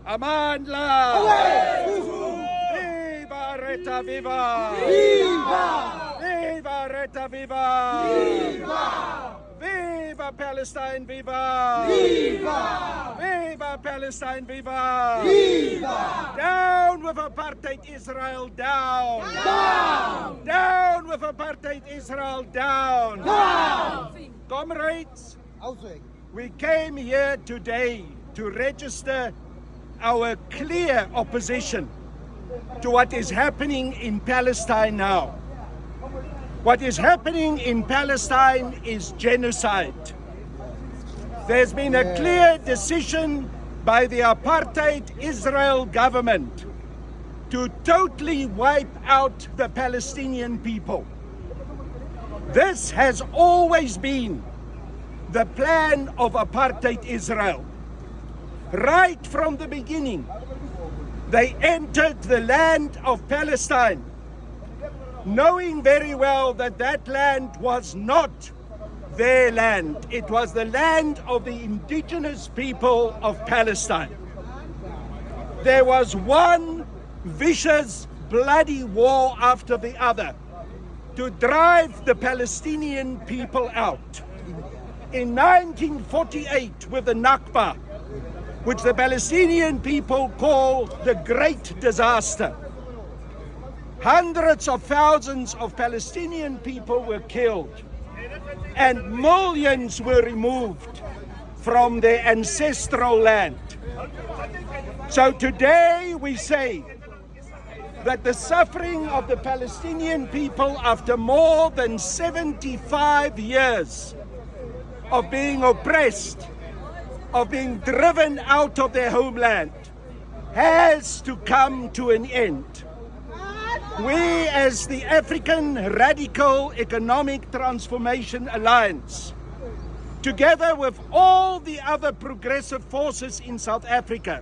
Amandla! Viva ARETA, viva! Viva! Viva ARETA, viva! Viva! Viva Palestine, viva! Viva! Viva Palestine, viva! Viva! Down with Apartheid Israel, down! Down! Down with Apartheid Israel, down! Down! Comrades, we came here today to register our clear opposition to what is happening in Palestine now. What is happening in Palestine is genocide. There's been a clear decision by the Apartheid Israel government to totally wipe out the Palestinian people. This has always been the plan of Apartheid Israel. Right from the beginning, they entered the land of Palestine, knowing very well that that land was not their land. It was the land of the indigenous people of Palestine. There was one vicious, bloody war after the other to drive the Palestinian people out. In 1948, with the Nakba, which the Palestinian people call the Great Disaster, hundreds of thousands of Palestinian people were killed and millions were removed from their ancestral land. So today we say that the suffering of the Palestinian people after more than 75 years of being oppressed, of being driven out of their homeland, has to come to an end. We, as the African Radical Economic Transformation Alliance, together with all the other progressive forces in South Africa,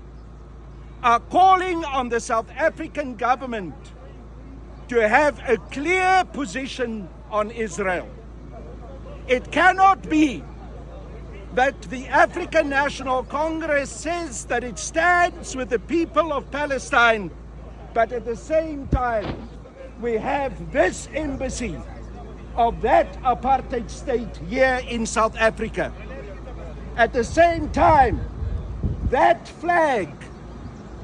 are calling on the South African government to have a clear position on Israel. It cannot be that the African National Congress says that it stands with the people of Palestine, but at the same time we have this embassy of that apartheid state here in South Africa. At the same time, that flag,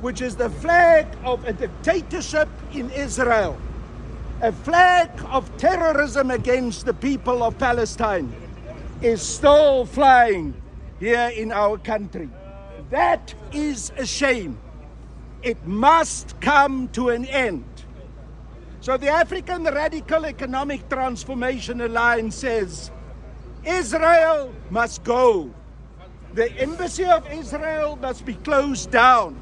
which is the flag of a dictatorship in Israel, a flag of terrorism against the people of Palestine, is still flying here in our country. That is a shame. It must come to an end. So the African Radical Economic Transformation Alliance says Israel must go. The embassy of Israel must be closed down.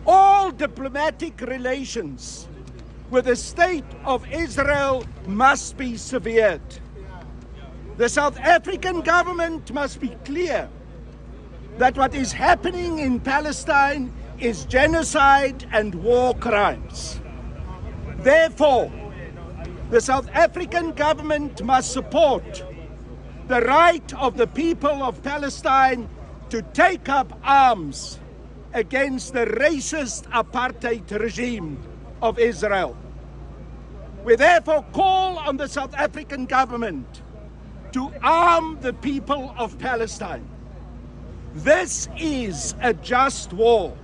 All diplomatic relations with the state of Israel must be severed. The South African government must be clear that what is happening in Palestine is genocide and war crimes. Therefore, the South African government must support the right of the people of Palestine to take up arms against the racist apartheid regime of Israel. We therefore call on the South African government to arm the people of Palestine. This is a just war,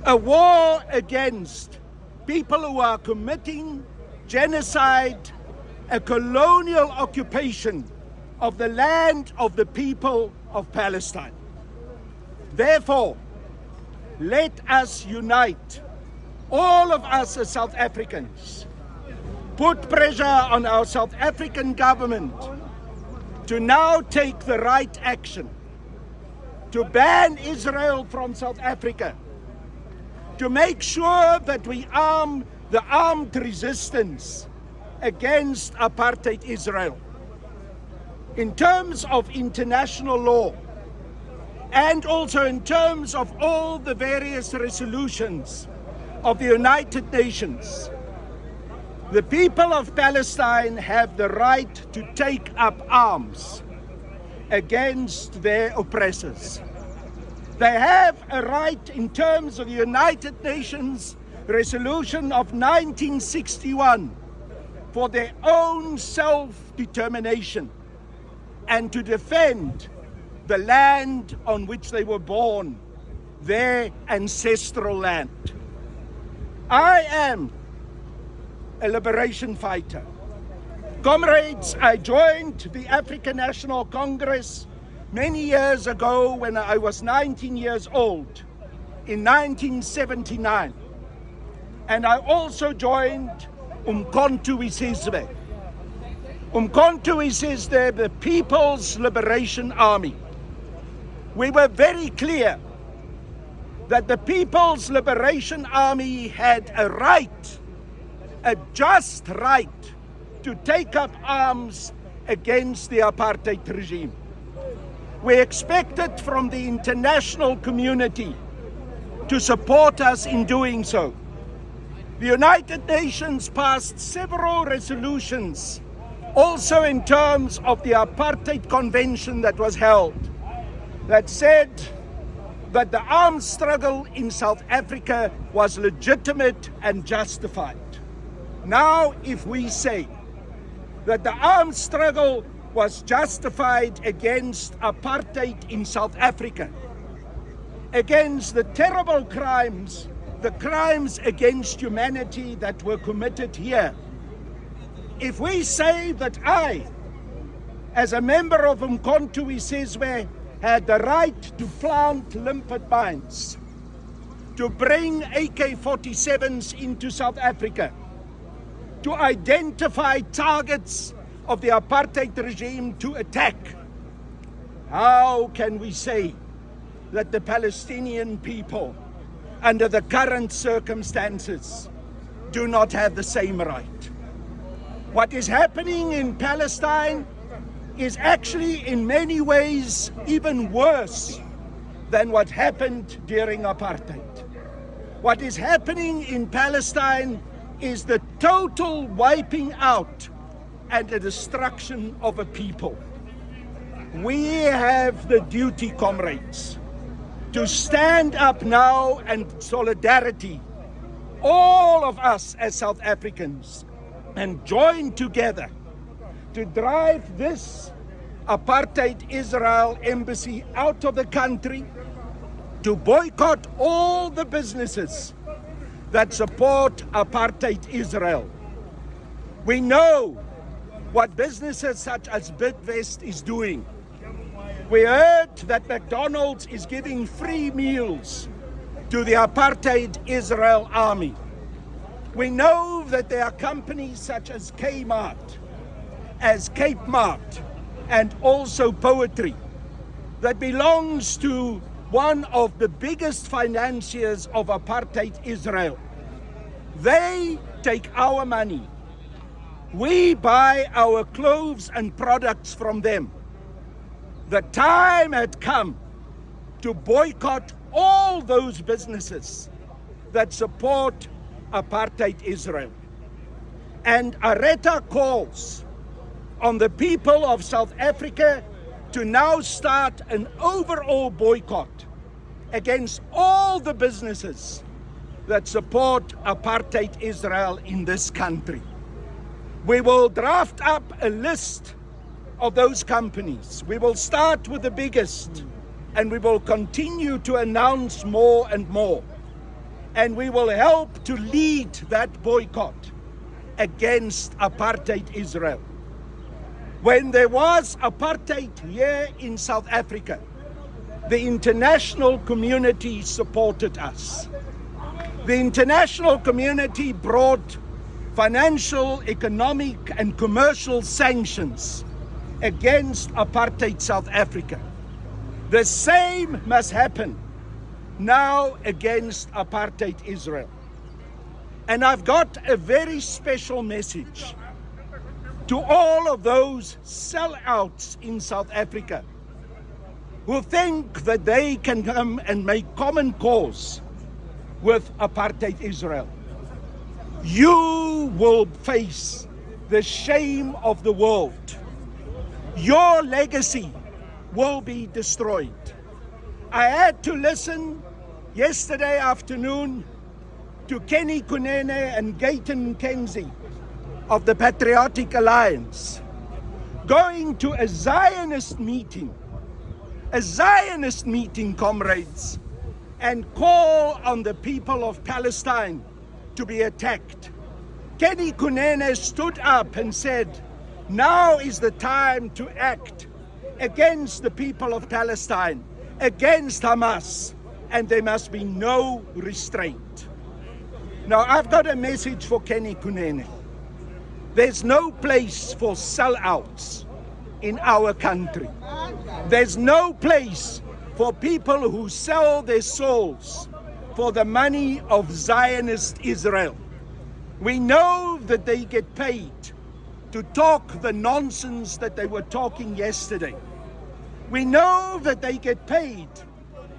a war against people who are committing genocide, a colonial occupation of the land of the people of Palestine. Therefore, let us unite, all of us as South Africans, put pressure on our South African government to now take the right action, to ban Israel from South Africa, to make sure that we arm the armed resistance against apartheid Israel. In terms of international law, and also in terms of all the various resolutions of the United Nations, the people of Palestine have the right to take up arms against their oppressors. They have a right in terms of the United Nations resolution of 1961 for their own self-determination and to defend the land on which they were born, their ancestral land. I am a liberation fighter. Comrades, I joined the African National Congress many years ago when I was 19 years old, in 1979. And I also joined Umkhonto weSizwe. Umkhonto weSizwe, the People's Liberation Army. We were very clear that the People's Liberation Army had a right, a just right, to take up arms against the apartheid regime. We expected from the international community to support us in doing so. The United Nations passed several resolutions, also in terms of the Apartheid Convention that was held, that said that the armed struggle in South Africa was legitimate and justified. Now, if we say that the armed struggle was justified against apartheid in South Africa, against the terrible crimes, the crimes against humanity that were committed here, if we say that I, as a member of Umkhonto weSizwe, had the right to plant limpet mines, to bring AK-47s into South Africa, to identify targets of the apartheid regime to attack, how can we say that the Palestinian people, under the current circumstances, do not have the same right? What is happening in Palestine is actually in many ways even worse than what happened during apartheid. What is happening in Palestine is the total wiping out and the destruction of a people. We have the duty, comrades, to stand up now and solidarity, all of us as South Africans, and join together to drive this Apartheid Israel embassy out of the country, to boycott all the businesses that support Apartheid Israel. We know what businesses such as Bidvest is doing. We heard that McDonald's is giving free meals to the Apartheid Israel army. We know that there are companies such as Kmart, as Cape Mart, and also Poetry, that belongs to one of the biggest financiers of apartheid Israel. They take our money. We buy our clothes and products from them. The time had come to boycott all those businesses that support apartheid Israel. And ARETA calls on the people of South Africa to now start an overall boycott against all the businesses that support apartheid Israel in this country. We will draft up a list of those companies. We will start with the biggest, and we will continue to announce more and more. And we will help to lead that boycott against apartheid Israel. When there was apartheid here in South Africa, the international community supported us. The international community brought financial, economic, and commercial sanctions against apartheid South Africa. The same must happen now against apartheid Israel. And I've got a very special message to all of those sellouts in South Africa who think that they can come and make common cause with Apartheid Israel. You will face the shame of the world. Your legacy will be destroyed. I had to listen yesterday afternoon to Kunene and Gayton Mackenzie of the Patriotic Alliance going to a Zionist meeting, comrades, and call on the people of Palestine to be attacked. Kunene stood up and said, now is the time to act against the people of Palestine, against Hamas, and there must be no restraint. Now, I've got a message for Kunene. There's no place for sellouts in our country. There's no place for people who sell their souls for the money of Zionist Israel. We know that they get paid to talk the nonsense that they were talking yesterday. We know that they get paid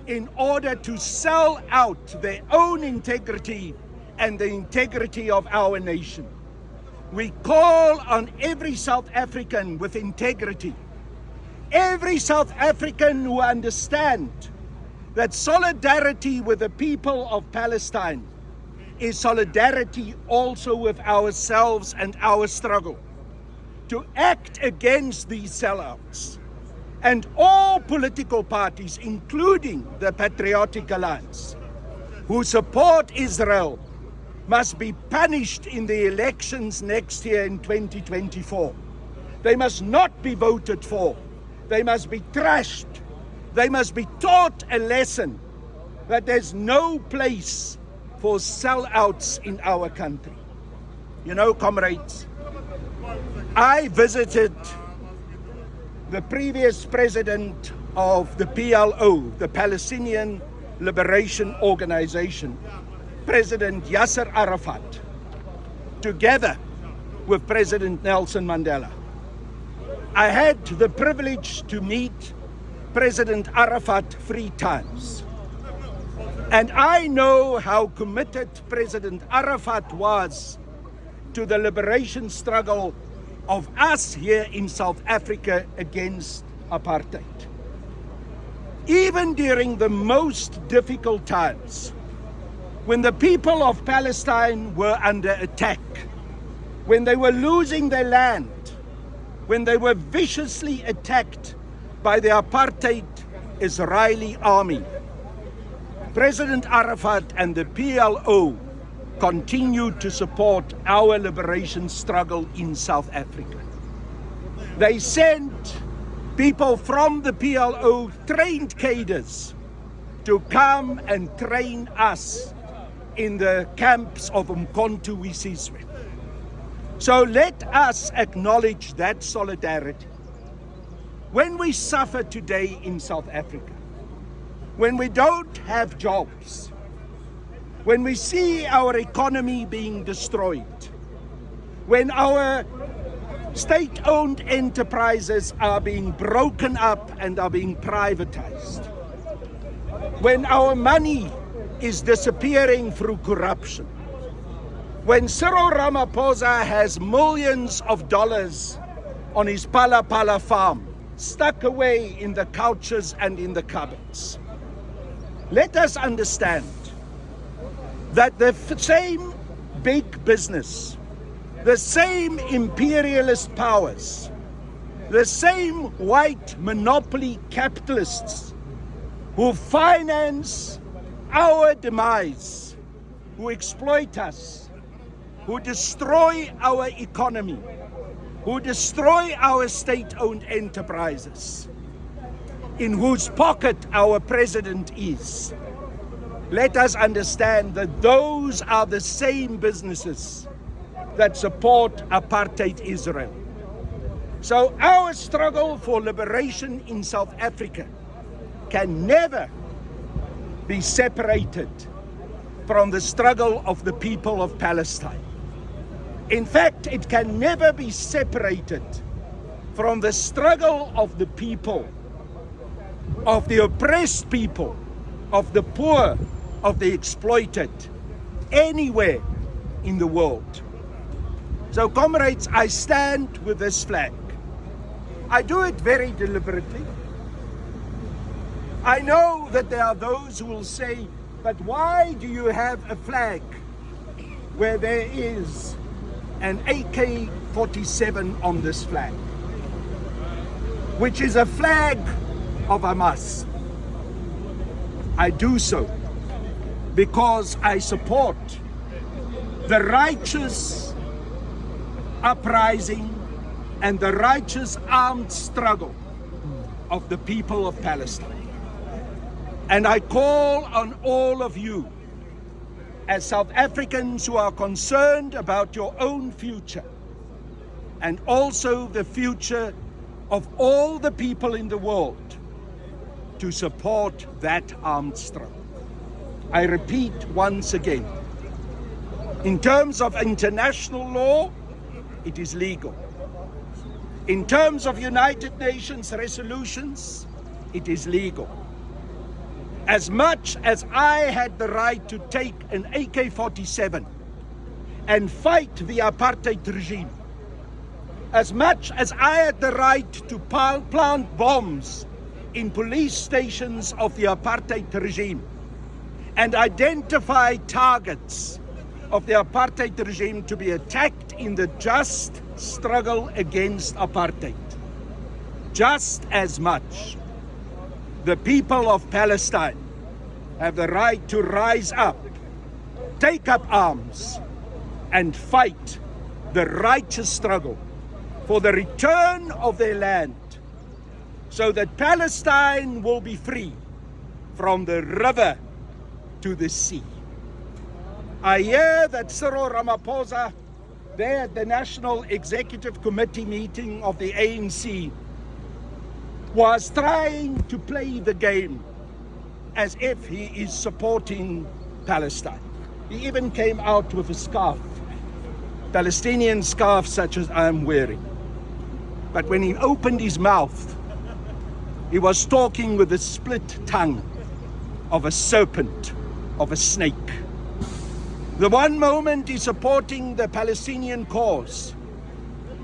in order to sell out their own integrity and the integrity of our nation. We call on every South African with integrity, every South African who understands that solidarity with the people of Palestine is solidarity also with ourselves and our struggle, to act against these sellouts. And all political parties, including the Patriotic Alliance, who support Israel, must be punished in the elections next year in 2024. They must not be voted for. They must be trashed. They must be taught a lesson that there's no place for sellouts in our country. You know, comrades, I visited the previous president of the PLO, the Palestinian Liberation Organization, President Yasser Arafat, together with President Nelson Mandela. I had the privilege to meet President Arafat 3 times. And I know how committed President Arafat was to the liberation struggle of us here in South Africa against apartheid. Even during the most difficult times, when the people of Palestine were under attack, when they were losing their land, when they were viciously attacked by the apartheid Israeli army, President Arafat and the PLO continued to support our liberation struggle in South Africa. They sent people from the PLO, trained cadres, to come and train us in the camps of Umkhonto weSizwe. So let us acknowledge that solidarity. When we suffer today in South Africa, when we don't have jobs, when we see our economy being destroyed, when our state-owned enterprises are being broken up and are being privatized, when our money is disappearing through corruption, when Cyril Ramaphosa has millions of dollars on his Pala Pala farm, stuck away in the couches and in the cupboards, let us understand that the same big business, the same imperialist powers, the same white monopoly capitalists who finance our demise, who exploit us, who destroy our economy, who destroy our state-owned enterprises, in whose pocket our president is. Let us understand that those are the same businesses that support apartheid Israel. So our struggle for liberation in South Africa can never be separated from the struggle of the people of Palestine. In fact, it can never be separated from the struggle of the people, of the oppressed people, of the poor, of the exploited, anywhere in the world. So, comrades, I stand with this flag. I do it very deliberately. I know that there are those who will say, but why do you have a flag where there is an AK-47 on this flag, which is a flag of Hamas? I do so because I support the righteous uprising and the righteous armed struggle of the people of Palestine. And I call on all of you, as South Africans who are concerned about your own future and also the future of all the people in the world, to support that armed struggle. I repeat once again, in terms of international law, it is legal. In terms of United Nations resolutions, it is legal. As much as I had the right to take an AK-47 and fight the apartheid regime, as much as I had the right to plant bombs in police stations of the apartheid regime and identify targets of the apartheid regime to be attacked in the just struggle against apartheid, just as much the people of Palestine have the right to rise up, take up arms, and fight the righteous struggle for the return of their land, so that Palestine will be free from the river to the sea. I hear that Cyril Ramaphosa, there at the National Executive Committee meeting of the ANC, was trying to play the game as if he is supporting Palestine. He even came out with a scarf, Palestinian scarf such as I am wearing. But when he opened his mouth, he was talking with the split tongue of a serpent, of a snake. The one moment he's supporting the Palestinian cause,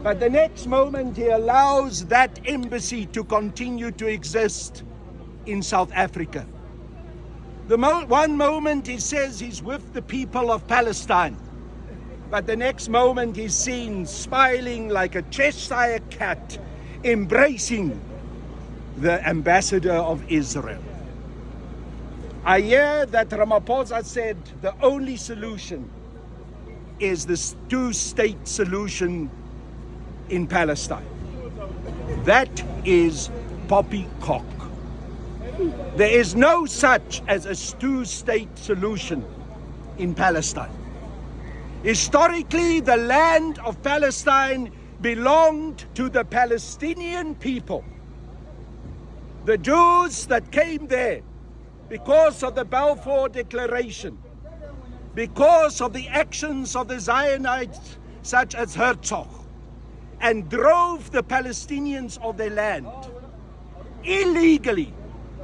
but the next moment he allows that embassy to continue to exist in South Africa. The one moment he says he's with the people of Palestine, but the next moment he's seen smiling like a Cheshire cat, embracing the Ambassador of Israel. I hear that Ramaphosa said the only solution is this two-state solution in Palestine. That is poppycock. There is no such as a two-state solution in Palestine. Historically, the land of Palestine belonged to the Palestinian people. The Jews that came there because of the Balfour Declaration, because of the actions of the Zionites such as Herzog, and drove the Palestinians of their land, illegally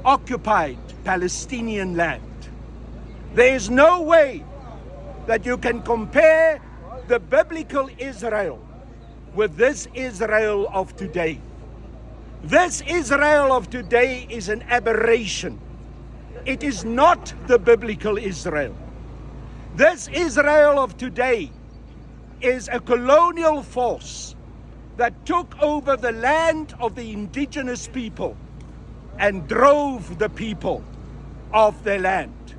occupied Palestinian land. There is no way that you can compare the biblical Israel with this Israel of today. This Israel of today is an aberration. It is not the biblical Israel. This Israel of today is a colonial force that took over the land of the indigenous people and drove the people off their land.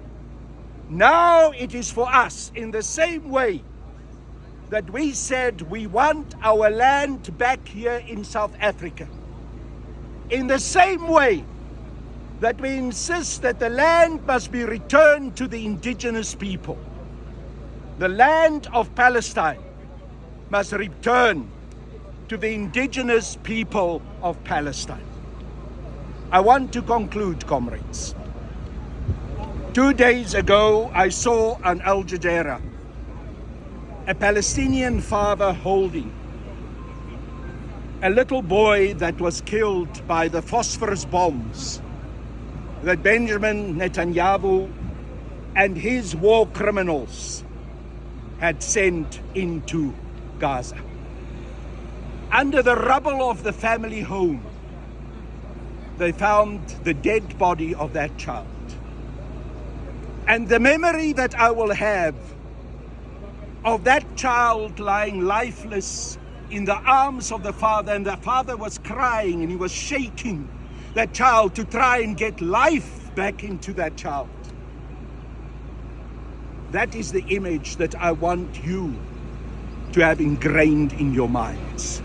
Now it is for us, in the same way that we said we want our land back here in South Africa, in the same way that we insist that the land must be returned to the indigenous people, the land of Palestine must return to the indigenous people of Palestine. I want to conclude, comrades. 2 days ago, I saw on Al Jazeera a Palestinian father holding a little boy that was killed by the phosphorus bombs that Benjamin Netanyahu and his war criminals had sent into Gaza. Under the rubble of the family home, they found the dead body of that child. And the memory that I will have of that child lying lifeless in the arms of the father, and the father was crying and he was shaking that child to try and get life back into that child. That is the image that I want you to have ingrained in your minds.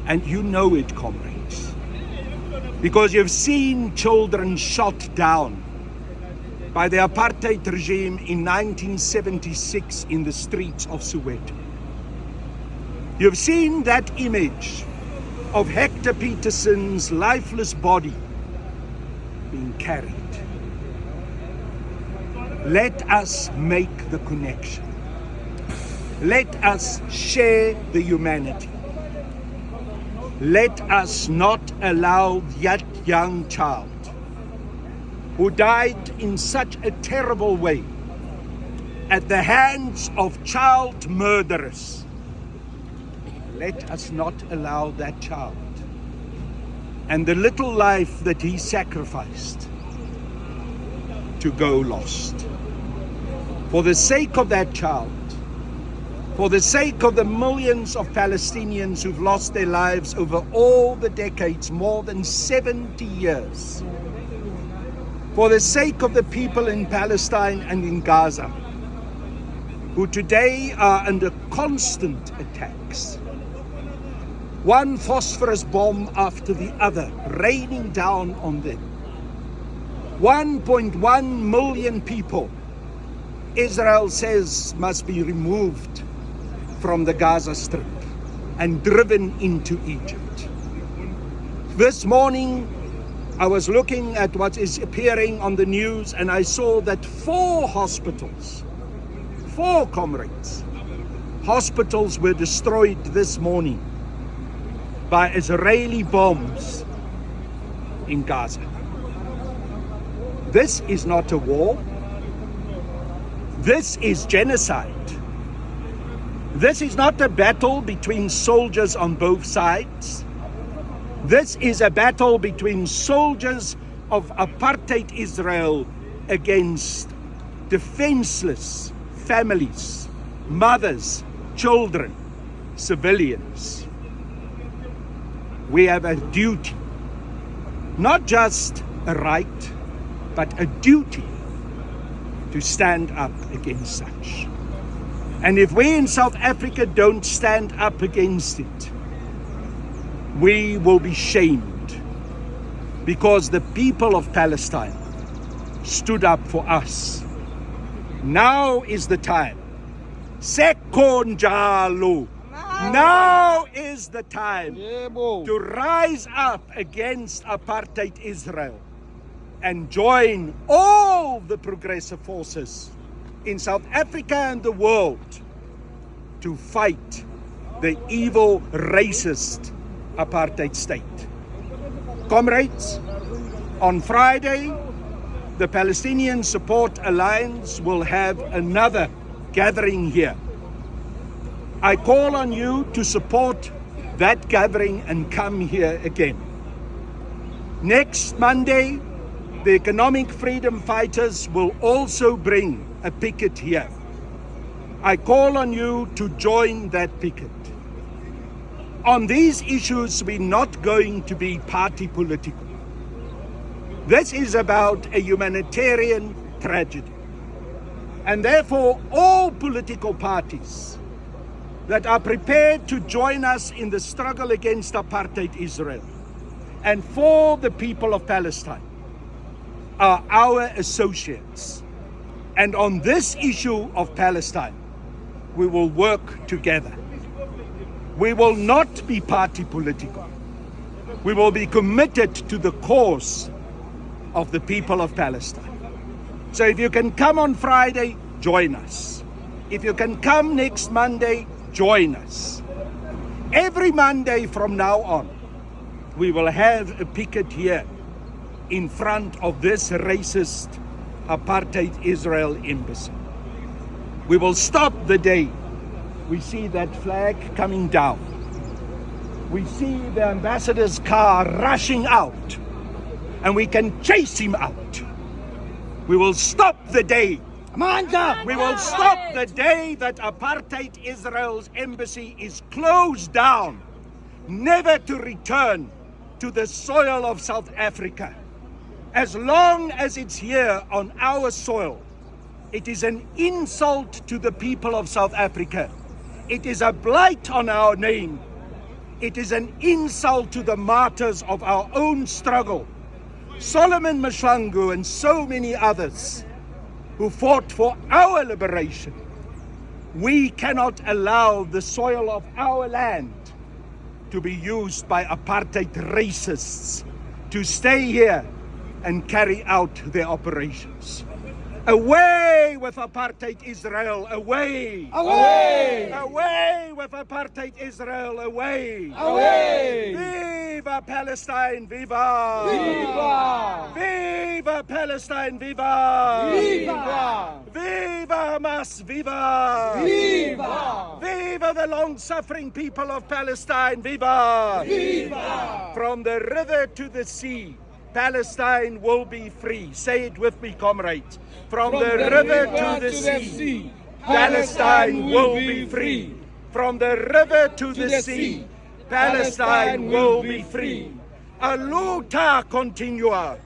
And you know it, comrades, because you've seen children shot down by the apartheid regime in 1976 in the streets of Soweto. You've seen that image of Hector Peterson's lifeless body being carried. Let us make the connection. Let us share the humanity. Let us not allow that young child who died in such a terrible way at the hands of child murderers. Let us not allow that child and the little life that he sacrificed to go lost. For the sake of that child, for the sake of the millions of Palestinians who've lost their lives over all the decades, more than 70 years, for the sake of the people in Palestine and in Gaza, who today are under constant attacks, one phosphorus bomb after the other raining down on them. 1.1 million people, Israel says, must be removed from the Gaza Strip and driven into Egypt. This morning, I was looking at what is appearing on the news, and I saw that 4 hospitals, 4 comrades, hospitals were destroyed this morning by Israeli bombs in Gaza. This is not a war. This is genocide. This is not a battle between soldiers on both sides. This is a battle between soldiers of Apartheid Israel against defenseless families, mothers, children, civilians. We have a duty, not just a right, but a duty to stand up against such. And if we in South Africa don't stand up against it, we will be shamed, because the people of Palestine stood up for us. Now is the time. Sekonjalo. Now is the time to rise up against apartheid Israel and join all the progressive forces in South Africa and the world to fight the evil, racist apartheid state. Comrades, on Friday, the Palestinian Support Alliance will have another gathering here. I call on you to support that gathering and come here again. Next Monday, the economic freedom fighters will also bring a picket here. I call on you to join that picket. On these issues, we're not going to be party political. This is about a humanitarian tragedy. And therefore, all political parties that are prepared to join us in the struggle against apartheid Israel and for the people of Palestine are our associates. And on this issue of Palestine, we will work together. We will not be party political. We will be committed to the cause of the people of Palestine. So if you can come on Friday, join us. If you can come next Monday, join us. Every Monday from now on, we will have a picket here in front of this racist Apartheid Israel embassy. We will stop the day we see that flag coming down. We see the ambassador's car rushing out, and we can chase him out. We will stop the day. We will stop the day that Apartheid Israel's embassy is closed down, never to return to the soil of South Africa. As long as it's here on our soil, it is an insult to the people of South Africa. It is a blight on our name. It is an insult to the martyrs of our own struggle. Solomon Mashwangu and so many others who fought for our liberation. We cannot allow the soil of our land to be used by apartheid racists to stay here and carry out their operations. Away with Apartheid Israel, away! Away! Away with Apartheid Israel, away! Away! Viva Palestine, viva! Viva! Viva Palestine, viva! Viva! Viva Hamas, viva! Viva! Viva the long-suffering people of Palestine, viva! Viva! From the river to the sea, Palestine will be free. Say it with me, comrades. From the river to the sea, Palestine will be free. From the river to the sea, Palestine will be free. A luta continua.